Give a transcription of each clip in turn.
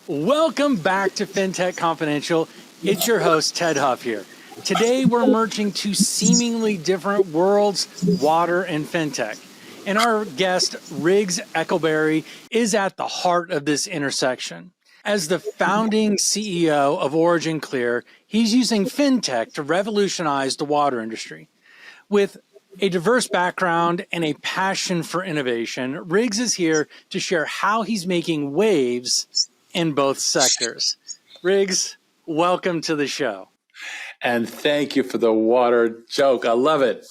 Welcome back to Fintech Confidential. It's your host, Tedd Huff here. Today, we're merging two seemingly different worlds, water and fintech. And our guest, Eckelberry, is at the heart of this intersection. As the founding CEO of OriginClear, he's using fintech to revolutionize the water industry. With a diverse background and a passion for innovation, Riggs is here to share how he's making waves in both sectors. Riggs, welcome to the show. And thank you for the water joke. I love it.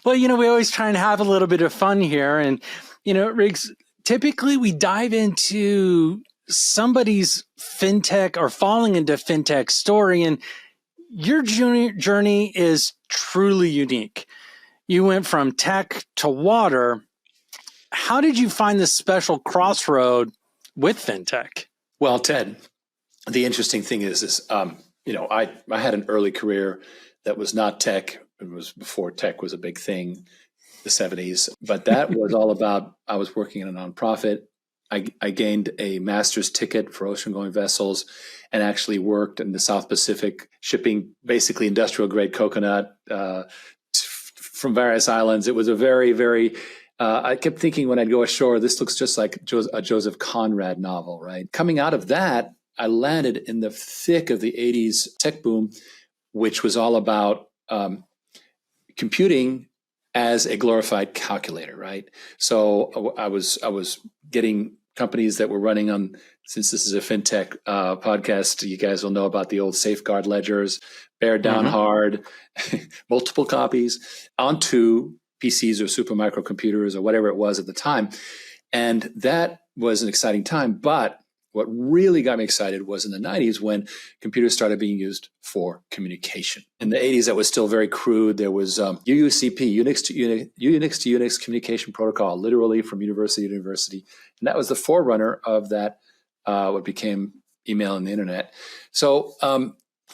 Well, we always try and have a little bit of fun here. And, Riggs, typically we dive into somebody's fintech or falling into fintech story. And your journey is truly unique. You went from tech to water. How did you find this special crossroad with fintech? Well, Ted, the interesting thing is I had an early career that was not tech. It was before tech was a big thing, the 70s. But that was all about, I was working in a nonprofit. I gained a master's ticket for ocean-going vessels and actually worked in the South Pacific, shipping basically industrial-grade coconut from various islands. It was a very, very I kept thinking when I'd go ashore, this looks just like a Joseph Conrad novel, right? Coming out of that, I landed in the thick of the 80s tech boom, which was all about computing as a glorified calculator, right? So I was getting companies that were running on, since this is a fintech podcast, you guys will know about the old safeguard ledgers, bear down hard, multiple copies onto PCs or super microcomputers or whatever it was at the time. And that was an exciting time. But what really got me excited was in the 90s when computers started being used for communication. In the 80s, that was still very crude. There was UUCP, Unix to Unix communication protocol, literally from university to university. And that was the forerunner of that, what became email and the internet. So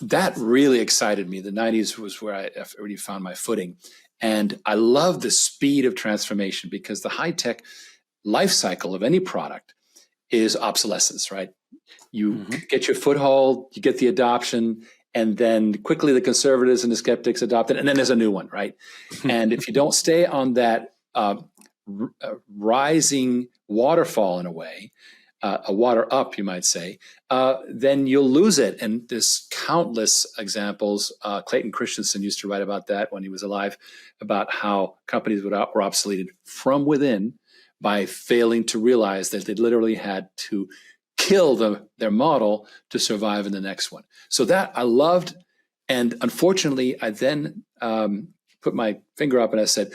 that really excited me. The 90s was where I already found my footing. And I love the speed of transformation because the high-tech life cycle of any product is obsolescence, right? You get your foothold, you get the adoption, and then quickly the conservatives and the skeptics adopt it, and then there's a new one, right? And if you don't stay on that rising waterfall in a way, a water up, you might say, then you'll lose it. And there's countless examples. Clayton Christensen used to write about that when he was alive, about how companies were obsoleted from within by failing to realize that they literally had to kill their model to survive in the next one. So that I loved. And unfortunately, I then put my finger up and I said,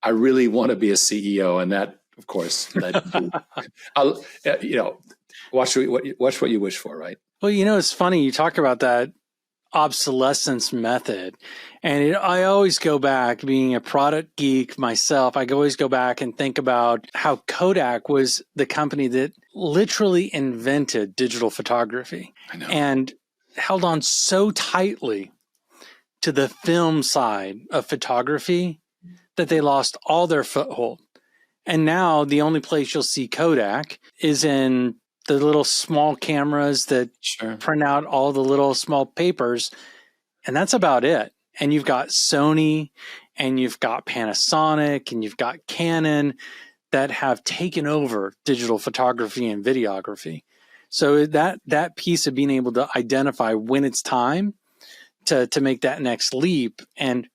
I really want to be a CEO. And that, of course, led to, watch what you wish for, right? Well, it's funny. You talk about that obsolescence method. And I always go back, being a product geek myself, I always go back and think about how Kodak was the company that literally invented digital photography and held on so tightly to the film side of photography that they lost all their foothold. And now the only place you'll see Kodak is in the little small cameras that print out all the little small papers. And that's about it. And you've got Sony and you've got Panasonic and you've got Canon that have taken over digital photography and videography. So that piece of being able to identify when it's time to make that next leap and,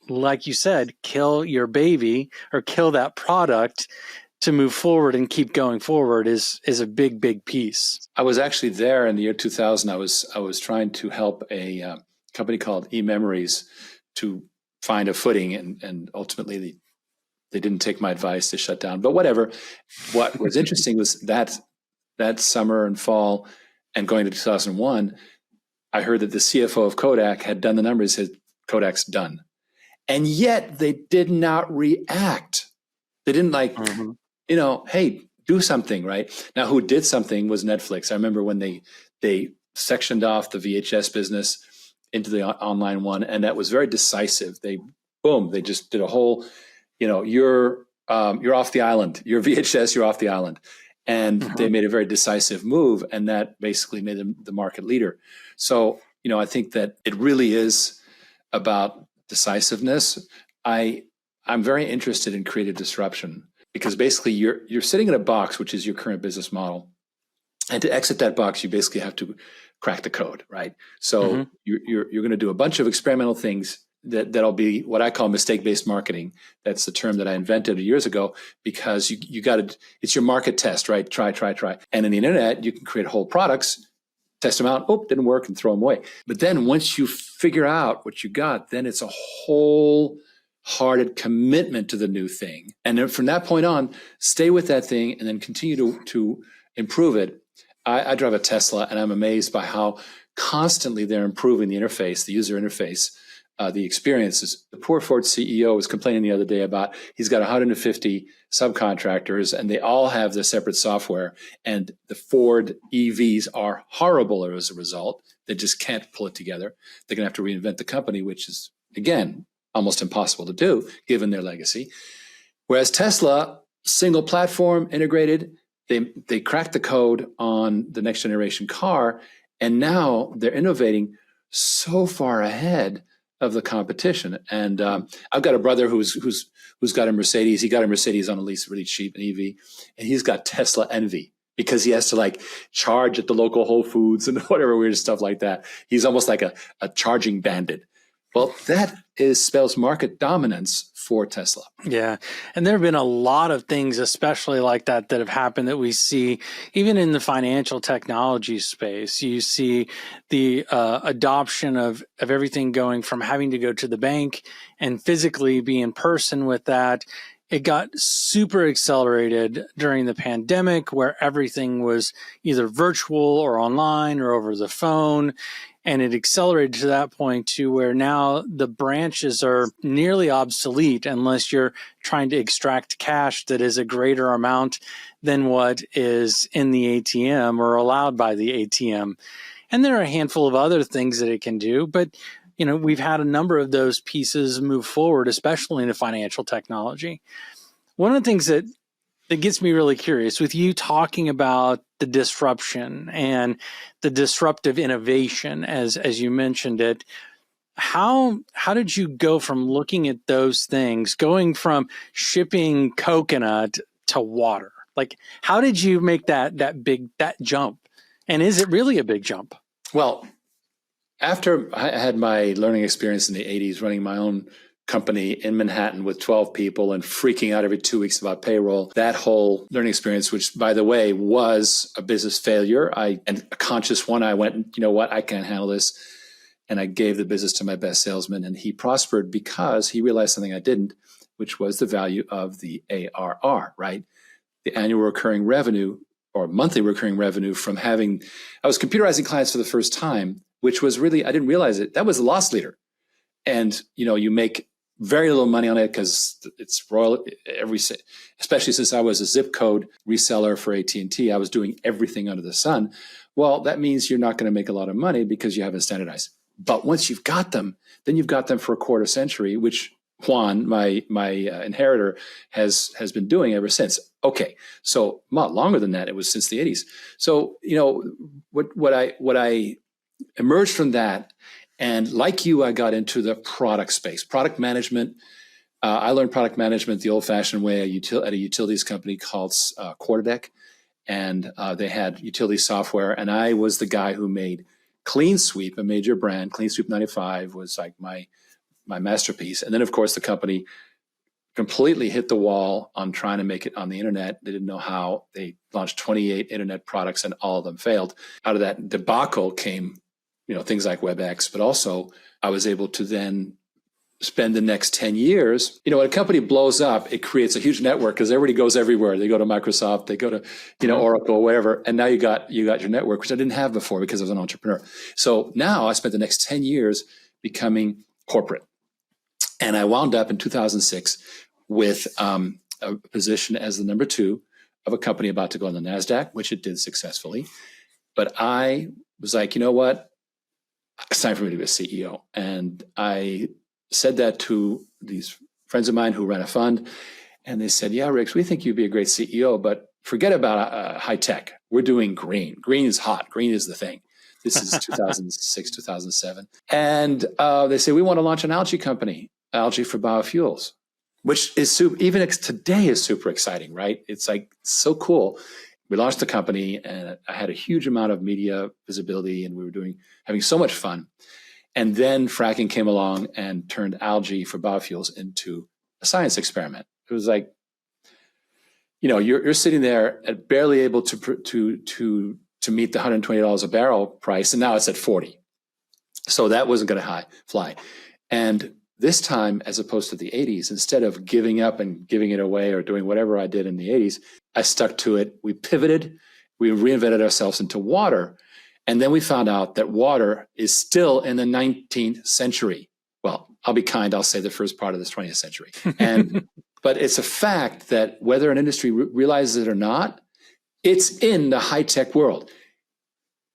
like you said, kill your baby or kill that product to move forward and keep going forward is a big, big piece. I was actually there in the year 2000. I was trying to help a company called eMemories to find a footing, and ultimately they didn't take my advice to shut down. But whatever. What was interesting was that summer and fall and going to 2001, I heard that the CFO of Kodak had done the numbers, said Kodak's done. And yet they did not react. They didn't hey, do something, right? Now, who did something was Netflix. I remember when they sectioned off the VHS business into the online one, and that was very decisive. They just did a whole, you're off the island. You're VHS, you're off the island. And they made a very decisive move, and that basically made them the market leader. So, I think that it really is about decisiveness. I'm very interested in creative disruption because basically you're sitting in a box, which is your current business model. And to exit that box, you basically have to crack the code, right? So you're going to do a bunch of experimental things that'll be what I call mistake-based marketing. That's the term that I invented years ago because you got to, it's your market test, right? Try. And in the internet, you can create whole products, test them out. Oh, didn't work, and throw them away. But then once you figure out what you got, then it's a wholehearted commitment to the new thing. And then from that point on, stay with that thing and then continue to improve it. I drive a Tesla, and I'm amazed by how constantly they're improving the interface, the user interface, the experiences. The poor Ford CEO was complaining the other day about he's got 150 subcontractors, and they all have their separate software, and the Ford EVs are horrible as a result. They just can't pull it together. They're going to have to reinvent the company, which is, again, almost impossible to do given their legacy. Whereas Tesla, single platform, integrated, they cracked the code on the next generation car, and now they're innovating so far ahead of the competition. And I've got a brother who's got a Mercedes. He got a Mercedes on a lease, really cheap, an EV, and he's got Tesla envy because he has to charge at the local Whole Foods and whatever weird stuff like that. He's almost like a charging bandit. Well, that spells market dominance for Tesla. Yeah. And there have been a lot of things, especially like that have happened that we see even in the financial technology space. You see the adoption of everything going from having to go to the bank and physically be in person with that. It got super accelerated during the pandemic where everything was either virtual or online or over the phone. And it accelerated to that point to where now the branches are nearly obsolete unless you're trying to extract cash that is a greater amount than what is in the ATM or allowed by the ATM. And there are a handful of other things that it can do, but we've had a number of those pieces move forward, especially in financial technology. One of the things that gets me really curious with you talking about the disruption and the disruptive innovation, as you mentioned it, how did you go from looking at those things, going from shipping coconut to water? Like, how did you make that jump? And is it really a big jump? Well, after I had my learning experience in the 80s running my own company in Manhattan with 12 people and freaking out every 2 weeks about payroll, that whole learning experience, which by the way was a business failure, and a conscious one, I went, you know what, I can't handle this. And I gave the business to my best salesman, and he prospered because he realized something I didn't, which was the value of the ARR, right? The annual recurring revenue or monthly recurring revenue from having, I was computerizing clients for the first time, which was really, I didn't realize it. That was the loss leader. And, you make very little money on it because it's royal especially since I was a zip code reseller for AT&T, I was doing everything under the sun. Well, that means you're not going to make a lot of money because you haven't standardized. But once you've got them, then you've got them for a quarter century, which Juan, my inheritor, has been doing ever since. Okay, so a lot longer than that. It was since the 80s. So what I emerged from that, and like you, I got into the product space, product management. I learned product management the old-fashioned way at a utilities company called Quarterdeck, and they had utility software. And I was the guy who made Clean Sweep, a major brand. Clean Sweep 95 was like my masterpiece. And then, of course, the company completely hit the wall on trying to make it on the internet. They didn't know how. They launched 28 internet products, and all of them failed. Out of that debacle came things like WebEx, but also I was able to then spend the next 10 years. When a company blows up, it creates a huge network because everybody goes everywhere. They go to Microsoft, they go to, Oracle, whatever. And now you got your network, which I didn't have before because I was an entrepreneur. So now I spent the next 10 years becoming corporate. And I wound up in 2006 with a position as the number 2 of a company about to go on the NASDAQ, which it did successfully. But I was like, you know what? It's time for me to be a CEO. And I said that to these friends of mine who ran a fund. And they said, yeah, Rix, we think you'd be a great CEO, but forget about high tech. We're doing green. Green is hot. Green is the thing. This is 2006, 2007. And they say, we want to launch an algae company, algae for biofuels, which is even today is super exciting, right? It's like so cool. We launched the company and I had a huge amount of media visibility and we were having so much fun. And then fracking came along and turned algae for biofuels into a science experiment. It was like, you're sitting there at barely able to meet the $120 a barrel price, and now it's at 40. So that wasn't going to fly. And this time, as opposed to the 80s, instead of giving up and giving it away or doing whatever I did in the 80s, I stuck to it. We pivoted. We reinvented ourselves into water. And then we found out that water is still in the 19th century. Well, I'll be kind. I'll say the first part of this 20th century. But it's a fact that whether an industry realizes it or not, it's in the high-tech world.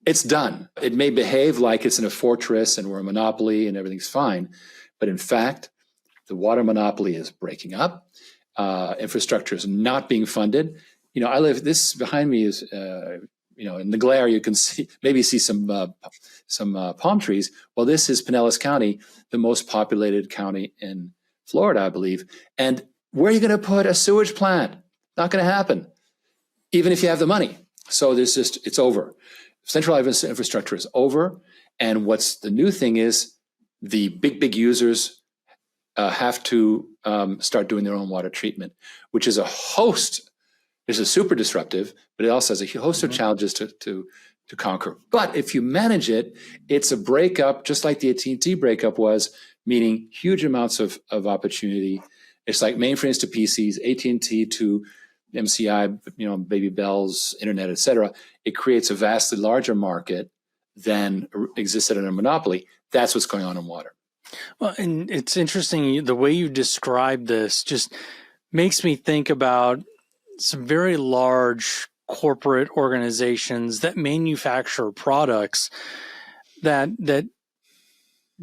It's done. It may behave like it's in a fortress and we're a monopoly and everything's fine. But in fact, the water monopoly is breaking up. Infrastructure is not being funded. This behind me is, in the glare, you can maybe see some palm trees. Well, this is Pinellas County, the most populated county in Florida, I believe. And where are you going to put a sewage plant? Not going to happen, even if you have the money. So it's over. Centralized infrastructure is over. And what's the new thing is the big users have to start doing their own water treatment, which is a host. This is super disruptive, but it also has a host of challenges to conquer. But if you manage it, it's a breakup, just like the AT&T breakup was, meaning huge amounts of opportunity. It's like mainframes to PCs, AT&T to MCI, Baby Bells, internet, et cetera. It creates a vastly larger market than existed in a monopoly. That's what's going on in water. Well, and it's interesting, the way you describe this just makes me think about some very large corporate organizations that manufacture products that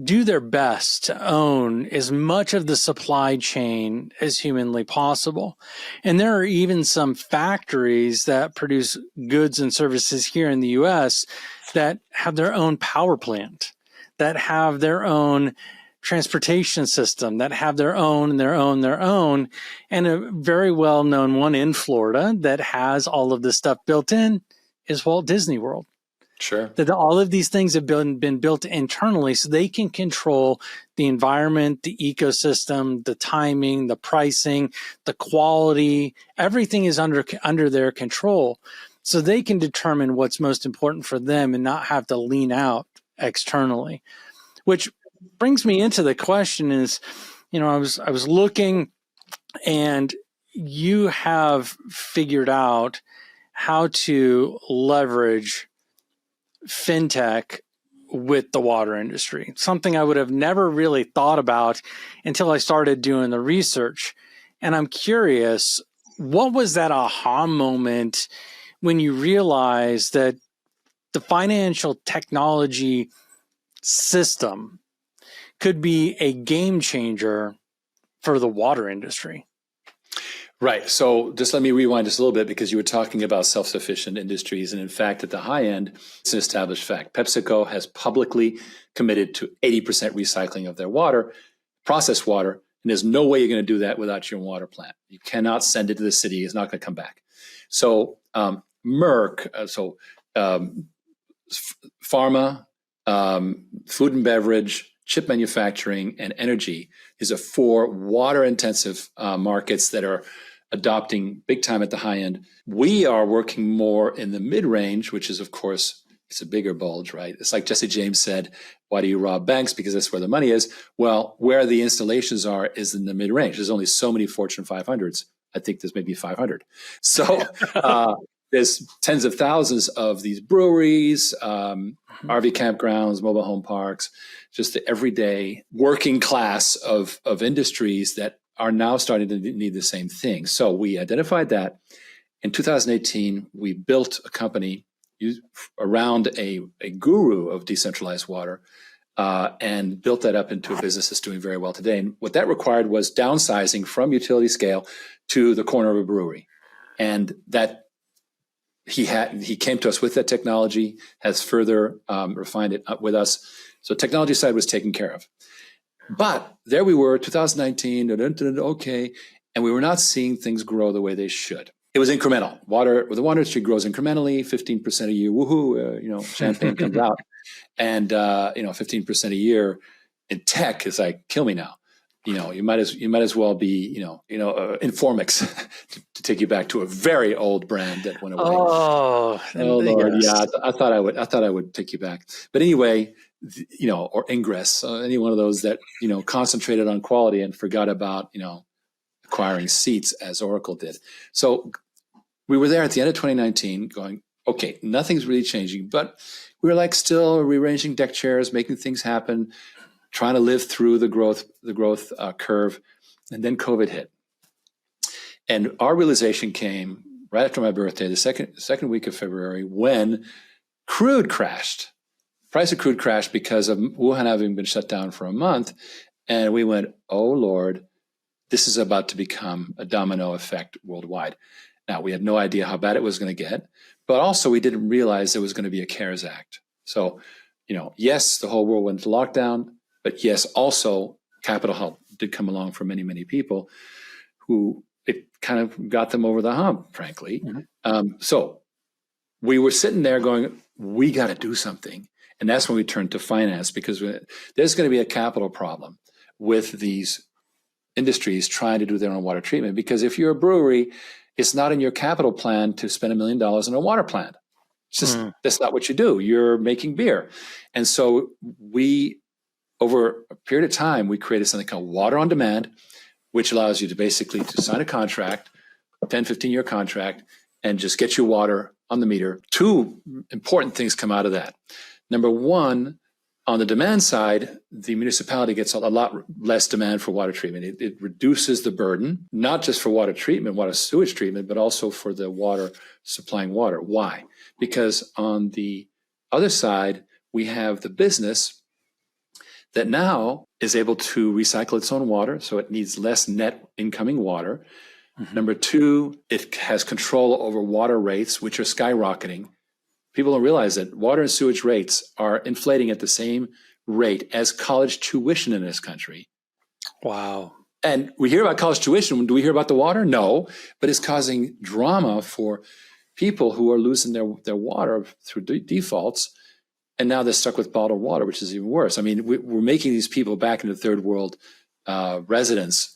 do their best to own as much of the supply chain as humanly possible. And there are even some factories that produce goods and services here in the US that have their own power plant, that have their own transportation system, that have their own, and a very well-known one in Florida that has all of this stuff built in is Walt Disney World. Sure. That all of these things have been built internally so they can control the environment, the ecosystem, the timing, the pricing, the quality. Everything is under their control. So they can determine what's most important for them and not have to lean out externally. Which brings me into the question is, I was looking, and you have figured out how to leverage fintech with the water industry, something I would have never really thought about until I started doing the research. And I'm curious, what was that aha moment when you realized that the financial technology system could be a game changer for the water industry? Right. So just let me rewind just a little bit, because you were talking about self-sufficient industries. And in fact, at the high end, it's an established fact. PepsiCo has publicly committed to 80% recycling of their water, processed water. And there's no way you're going to do that without your own water plant. You cannot send it to the city. It's not going to come back. So Merck, pharma, food and beverage, chip manufacturing, and energy is a 4 water-intensive markets that are adopting big time at the high end. We are working more in the mid-range, which is, of course, it's a bigger bulge, right? It's like Jesse James said, why do you rob banks? Because that's where the money is. Well, where the installations are is in the mid-range. There's only so many Fortune 500s. I think there's maybe 500. So there's tens of thousands of these breweries, RV campgrounds, mobile home parks, just the everyday working class of industries that are now starting to need the same thing. So we identified that. In 2018, we built a company around a guru of decentralized water and built that up into a business that's doing very well today. And what that required was downsizing from utility scale to the corner of a brewery. And that he came to us with that technology, has further refined it with us. So technology side was taken care of. But there we were, 2019, okay, and we were not seeing things grow the way they should. It was incremental. The water industry grows incrementally, 15% a year. Woohoo! Champagne comes out, and 15% a year in tech is like, kill me now. You might as well be Informix to take you back to a very old brand that went away. Oh Lord, yes. yeah. I thought I would take you back, but anyway, or Ingress, any one of those that concentrated on quality and forgot about acquiring seats as Oracle did. So we were there at the end of 2019 going, okay, nothing's really changing, but we were like still rearranging deck chairs, making things happen, trying to live through the growth curve. And then COVID hit. And our realization came right after my birthday, the second week of February, when crude crashed. Price of crude crashed because of Wuhan having been shut down for a month. And we went, oh, Lord, this is about to become a domino effect worldwide. Now, we had no idea how bad it was going to get, but also we didn't realize there was going to be a CARES Act. So, yes, the whole world went into lockdown, but yes, also capital help did come along for many, many people who it kind of got them over the hump, frankly. Mm-hmm. So we were sitting there going, we got to do something. And that's when we turned to finance, because there's going to be a capital problem with these industries trying to do their own water treatment. Because if you're a brewery, it's not in your capital plan to spend $1 million on a water plant. It's just, that's not what you do. You're making beer. And so over a period of time, we created something called Water on Demand, which allows you to basically to sign a contract, 10, 15-year contract, and just get your water on the meter. Two important things come out of that. Number one, on the demand side, the municipality gets a lot less demand for water treatment. It reduces the burden, not just for water treatment, water sewage treatment, but also for the water supplying water. Why? Because on the other side, we have the business that now is able to recycle its own water, so it needs less net incoming water. Mm-hmm. Number two, it has control over water rates, which are skyrocketing. People don't realize that water and sewage rates are inflating at the same rate as college tuition in this country. Wow. And we hear about college tuition. Do we hear about the water? No, but it's causing drama for people who are losing their water through defaults. And now they're stuck with bottled water, which is even worse. I mean, we're making these people back into third world residents.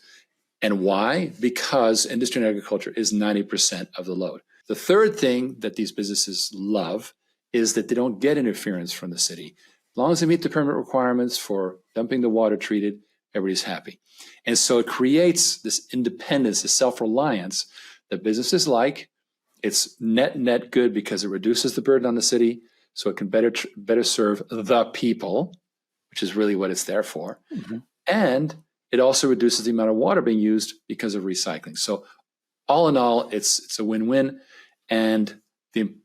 And why? Because industry and agriculture is 90% of the load. The third thing that these businesses love is that they don't get interference from the city. As long as they meet the permit requirements for dumping the water treated, everybody's happy. And so it creates this independence, this self-reliance that businesses like. It's net good because it reduces the burden on the city, so it can better serve the people, which is really what it's there for. Mm-hmm. And it also reduces the amount of water being used because of recycling. So all in all, it's a win-win. And the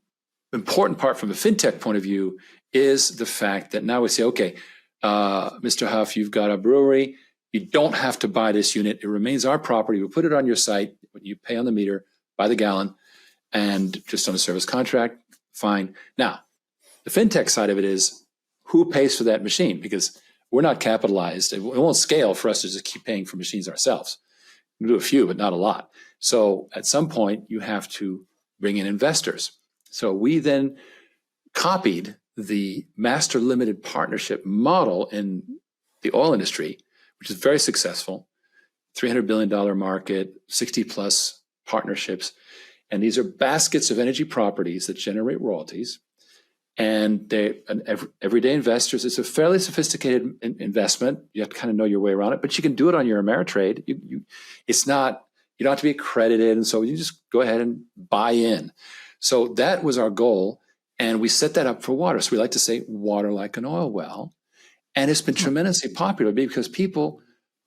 important part from a fintech point of view is the fact that now we say, okay, Mr. Huff, you've got a brewery. You don't have to buy this unit. It remains our property. We'll put it on your site. You pay on the meter, by the gallon, and just on a service contract, fine. Now, the fintech side of it is who pays for that machine? Because we're not capitalized. It won't scale for us to just keep paying for machines ourselves. We do a few, but not a lot. So at some point, you have to bring in investors. So we then copied the master limited partnership model in the oil industry, which is very successful, $300 billion market, 60 plus partnerships. And these are baskets of energy properties that generate royalties. And everyday investors, it's a fairly sophisticated investment. You have to kind of know your way around it, but you can do it on your Ameritrade. It's not, you don't have to be accredited. And so you just go ahead and buy in. So that was our goal. And we set that up for water. So we like to say water like an oil well. And it's been tremendously popular because people,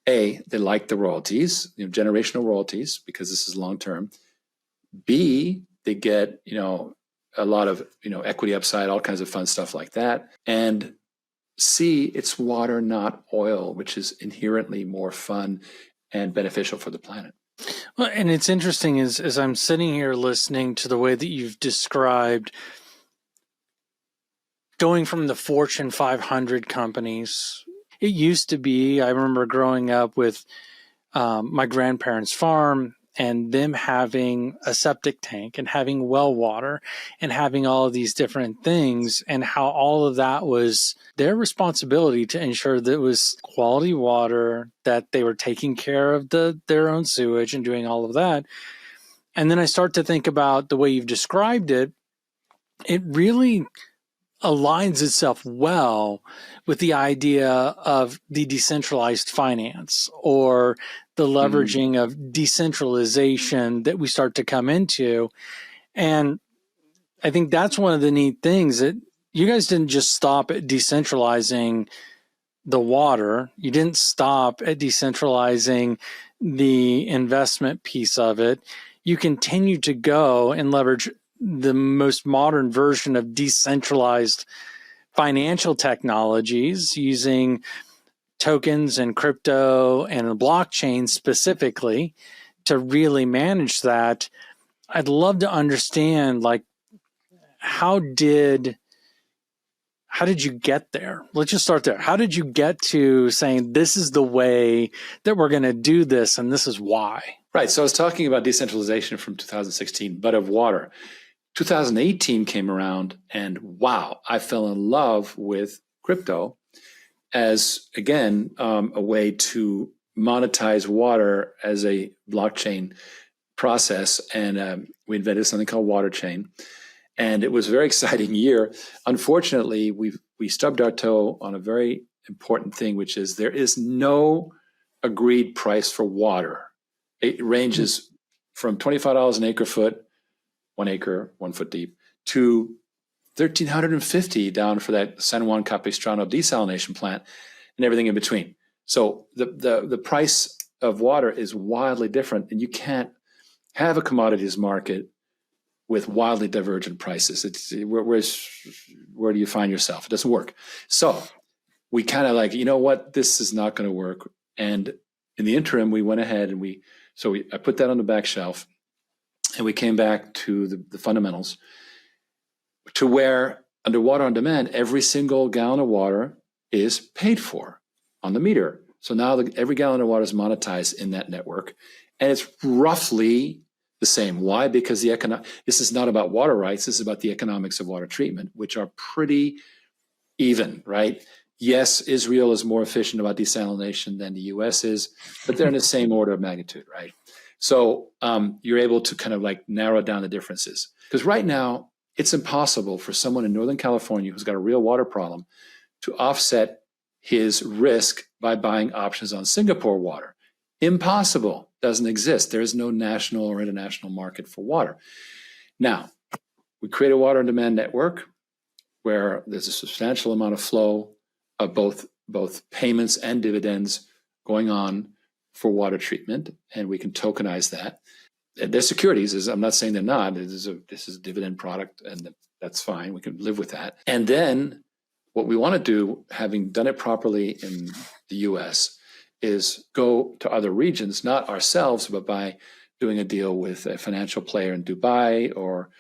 A, they like the royalties, generational royalties, because this is long-term. B, they get, a lot of, equity upside, all kinds of fun stuff like that. And C, it's water, not oil, which is inherently more fun and beneficial for the planet. Well, and it's interesting as I'm sitting here listening to the way that you've described going from the Fortune 500 companies. It used to be, I remember growing up with my grandparents' farm and them having a septic tank and having well water and having all of these different things, and how all of that was their responsibility to ensure that it was quality water, that they were taking care of their own sewage and doing all of that. And then I start to think about the way you've described it. It really aligns itself well with the idea of the decentralized finance or the leveraging of decentralization that we start to come into. And I think that's one of the neat things, that you guys didn't just stop at decentralizing the water. You didn't stop at decentralizing the investment piece of it. You continue to go and leverage the most modern version of decentralized financial technologies using tokens and crypto and a blockchain specifically to really manage that. I'd love to understand, like, how did you get there? Let's just start there. How did you get to saying this is the way that we're going to do this and this is why? Right. So I was talking about decentralization from 2016, but of water. 2018 came around and wow, I fell in love with crypto as, again, a way to monetize water as a blockchain process. And we invented something called Water Chain. And it was a very exciting year. Unfortunately, we stubbed our toe on a very important thing, which is there is no agreed price for water. It ranges from $25 an acre foot, 1 acre, 1 foot deep, to $1,350 down for that San Juan Capistrano desalination plant and everything in between. So the price of water is wildly different, and you can't have a commodities market with wildly divergent prices. It's where do you find yourself? It doesn't work. So we kind of like, you know what, this is not going to work. And in the interim, we went ahead and I put that on the back shelf, and we came back to the fundamentals, to where under water on demand, every single gallon of water is paid for on the meter. So now every gallon of water is monetized in that network, and it's roughly the same. Why? Because this is not about water rights. This is about the economics of water treatment, which are pretty even, right? Yes, Israel is more efficient about desalination than the US is, but they're in the same order of magnitude, right? So you're able to kind of like narrow down the differences. Because right now, it's impossible for someone in Northern California who's got a real water problem to offset his risk by buying options on Singapore water. Impossible. Doesn't exist. There is no national or international market for water. Now, we create a water on demand network where there's a substantial amount of flow of both payments and dividends going on for water treatment, and we can tokenize that. And their securities, I'm not saying they're not. This is a dividend product, and that's fine. We can live with that. And then what we want to do, having done it properly in the US, is go to other regions, not ourselves, but by doing a deal with a financial player in Dubai or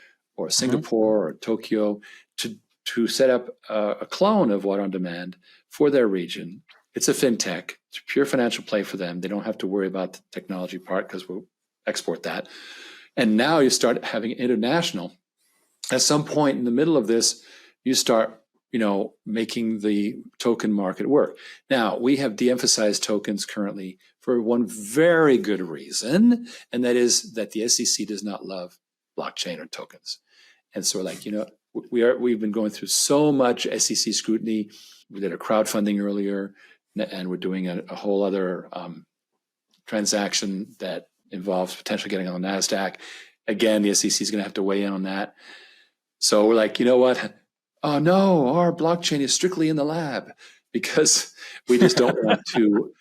Singapore or Tokyo to set up a clone of water on demand for their region. It's a fintech. It's a pure financial play for them. They don't have to worry about the technology part because we'll export that. And now you start having international. At some point in the middle of this, you start making the token market work. Now, we have de-emphasized tokens currently for one very good reason, and that is that the SEC does not love blockchain or tokens. And so we're like, we've been going through so much SEC scrutiny. We did a crowdfunding earlier, and we're doing a whole other transaction that involves potentially getting on the NASDAQ. Again, the SEC is going to have to weigh in on that. So we're like, you know what? Oh no, our blockchain is strictly in the lab, because we just don't want to.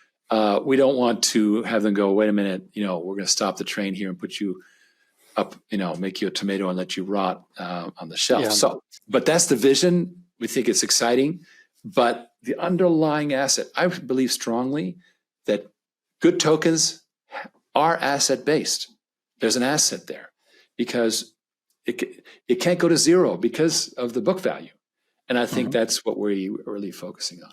We don't want to have them go, wait a minute, we're going to stop the train here and put you up, make you a tomato and let you rot on the shelf. Yeah. So, but that's the vision. We think it's exciting, but the underlying asset, I believe strongly that good tokens are asset based. There's an asset there because it can't go to zero because of the book value. And I think that's what we're really focusing on.